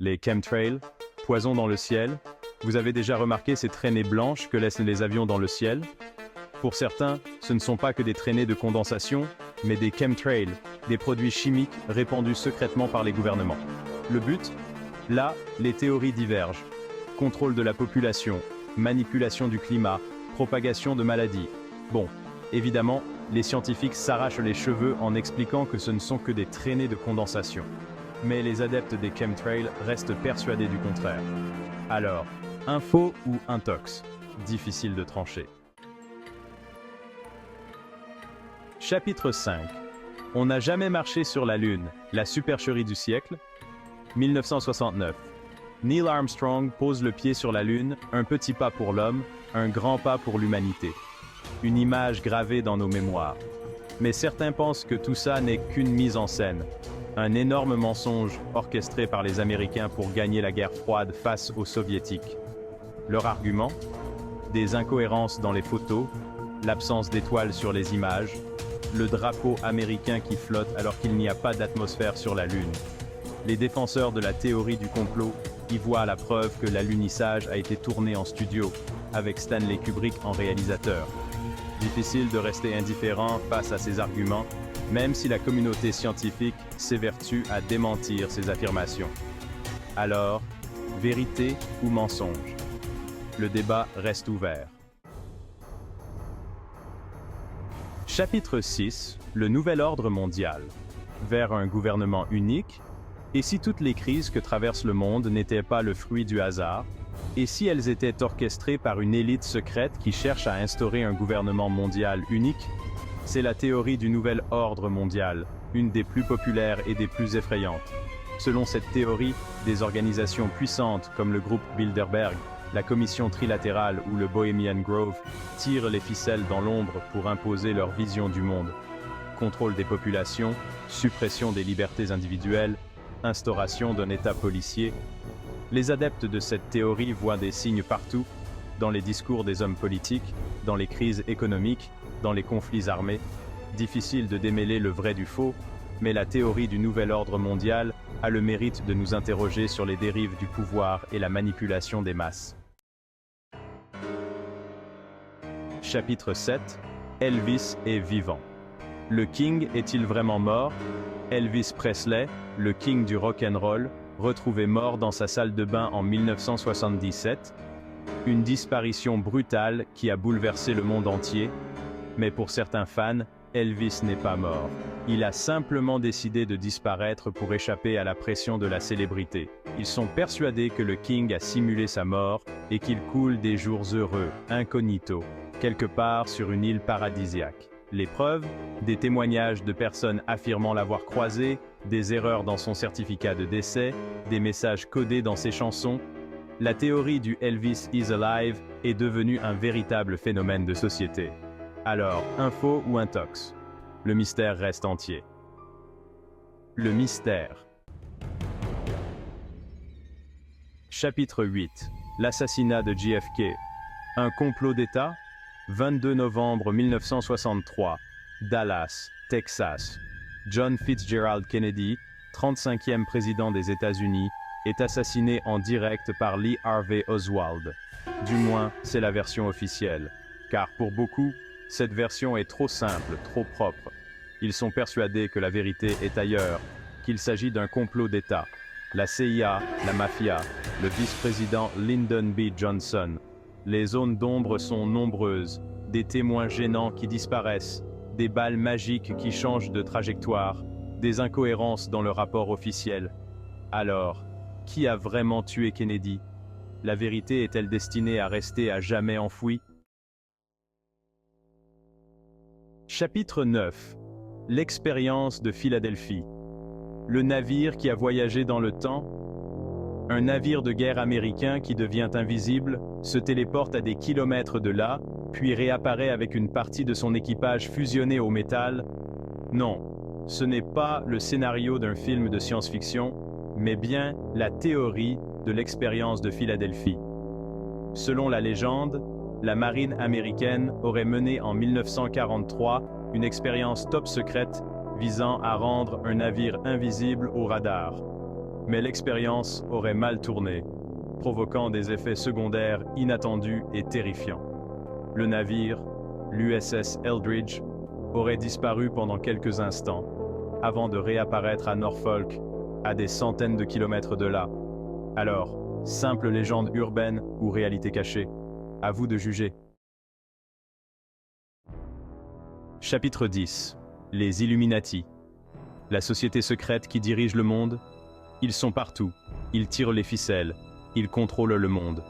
Les chemtrails, poison dans le ciel. Vous avez déjà remarqué ces traînées blanches que laissent les avions dans le ciel? Pour certains, ce ne sont pas que des traînées de condensation, mais des chemtrails, des produits chimiques répandus secrètement par les gouvernements. Le but? Là, les théories divergent. Contrôle de la population, manipulation du climat, propagation de maladies. Bon, évidemment, les scientifiques s'arrachent les cheveux en expliquant que ce ne sont que des traînées de condensation. Mais les adeptes des chemtrails restent persuadés du contraire. Alors, info ou intox? Difficile de trancher. Chapitre 5. On n'a jamais marché sur la Lune, la supercherie du siècle? 1969. Neil Armstrong pose le pied sur la Lune, un petit pas pour l'homme, un grand pas pour l'humanité. Une image gravée dans nos mémoires. Mais certains pensent que tout ça n'est qu'une mise en scène. Un énorme mensonge orchestré par les Américains pour gagner la guerre froide face aux Soviétiques. Leur argument? Des incohérences dans les photos, l'absence d'étoiles sur les images, le drapeau américain qui flotte alors qu'il n'y a pas d'atmosphère sur la Lune. Les défenseurs de la théorie du complot y voient la preuve que l'alunissage a été tourné en studio, avec Stanley Kubrick en réalisateur. Difficile de rester indifférent face à ces arguments, même si la communauté scientifique s'évertue à démentir ces affirmations. Alors, vérité ou mensonge? Le débat reste ouvert. Chapitre 6. Le nouvel ordre mondial. Vers un gouvernement unique? Et si toutes les crises que traverse le monde n'étaient pas le fruit du hasard? Et si elles étaient orchestrées par une élite secrète qui cherche à instaurer un gouvernement mondial unique? C'est la théorie du nouvel ordre mondial, une des plus populaires et des plus effrayantes. Selon cette théorie, des organisations puissantes comme le groupe Bilderberg, la Commission trilatérale ou le Bohemian Grove tirent les ficelles dans l'ombre pour imposer leur vision du monde. Contrôle des populations, suppression des libertés individuelles, instauration d'un État policier. Les adeptes de cette théorie voient des signes partout, dans les discours des hommes politiques, dans les crises économiques, dans les conflits armés. Difficile de démêler le vrai du faux, mais la théorie du nouvel ordre mondial a le mérite de nous interroger sur les dérives du pouvoir et la manipulation des masses. Chapitre 7. Elvis est vivant. Le King est-il vraiment mort? Elvis Presley, le King du rock'n'roll, retrouvé mort dans sa salle de bain en 1977. Une disparition brutale qui a bouleversé le monde entier. Mais pour certains fans, Elvis n'est pas mort. Il a simplement décidé de disparaître pour échapper à la pression de la célébrité. Ils sont persuadés que le King a simulé sa mort et qu'il coule des jours heureux, incognito, quelque part sur une île paradisiaque. Les preuves? Des témoignages de personnes affirmant l'avoir croisé, des erreurs dans son certificat de décès, des messages codés dans ses chansons. La théorie du Elvis is alive est devenue un véritable phénomène de société. Alors, info ou intox? Le mystère reste entier. Le mystère. Chapitre 8. L'assassinat de JFK. Un complot d'État? 22 novembre 1963. Dallas, Texas. John Fitzgerald Kennedy, 35e président des États-Unis, est assassiné en direct par Lee Harvey Oswald. Du moins, c'est la version officielle. Car pour beaucoup, cette version est trop simple, trop propre. Ils sont persuadés que la vérité est ailleurs, qu'il s'agit d'un complot d'État. La CIA, la mafia, le vice-président Lyndon B. Johnson. Les zones d'ombre sont nombreuses, des témoins gênants qui disparaissent, des balles magiques qui changent de trajectoire, des incohérences dans le rapport officiel. Alors, qui a vraiment tué Kennedy? La vérité est-elle destinée à rester à jamais enfouie? Chapitre 9. L'expérience de Philadelphie. Le navire qui a voyagé dans le temps? Un navire de guerre américain qui devient invisible, se téléporte à des kilomètres de là, puis réapparaît avec une partie de son équipage fusionnée au métal? Non, ce n'est pas le scénario d'un film de science-fiction, mais bien la théorie de l'expérience de Philadelphie. Selon la légende, la marine américaine aurait mené en 1943 une expérience top secrète visant à rendre un navire invisible au radar. Mais l'expérience aurait mal tourné, provoquant des effets secondaires inattendus et terrifiants. Le navire, l'USS Eldridge, aurait disparu pendant quelques instants, avant de réapparaître à Norfolk, à des centaines de kilomètres de là. Alors, simple légende urbaine ou réalité cachée? À vous de juger. Chapitre 10. Les Illuminati. La société secrète qui dirige le monde? Ils sont partout, ils tirent les ficelles, ils contrôlent le monde.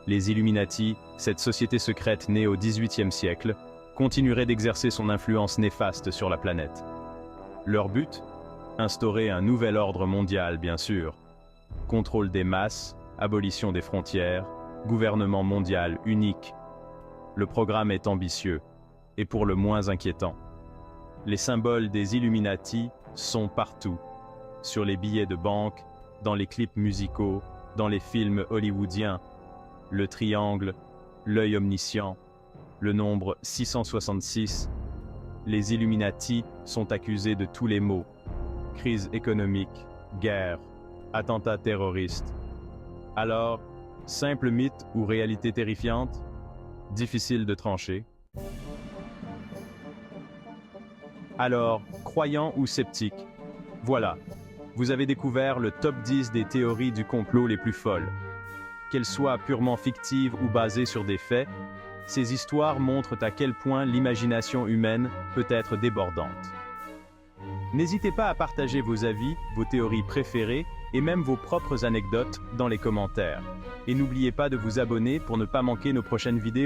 Les Illuminati, cette société secrète née au XVIIIe siècle, continuerait d'exercer son influence néfaste sur la planète. Leur but? Instaurer un nouvel ordre mondial, bien sûr. Contrôle des masses, abolition des frontières, gouvernement mondial unique. Le programme est ambitieux, et pour le moins inquiétant. Les symboles des Illuminati sont partout. Sur les billets de banque, dans les clips musicaux, dans les films hollywoodiens. Le triangle, l'œil omniscient, le nombre 666. Les Illuminati sont accusés de tous les maux. Crise économique, guerre, attentats terroristes. Alors, simple mythe ou réalité terrifiante? Difficile de trancher. Alors, croyant ou sceptique? Voilà, vous avez découvert le top 10 des théories du complot les plus folles. Qu'elles soient purement fictives ou basées sur des faits, ces histoires montrent à quel point l'imagination humaine peut être débordante. N'hésitez pas à partager vos avis, vos théories préférées et même vos propres anecdotes dans les commentaires. Et n'oubliez pas de vous abonner pour ne pas manquer nos prochaines vidéos.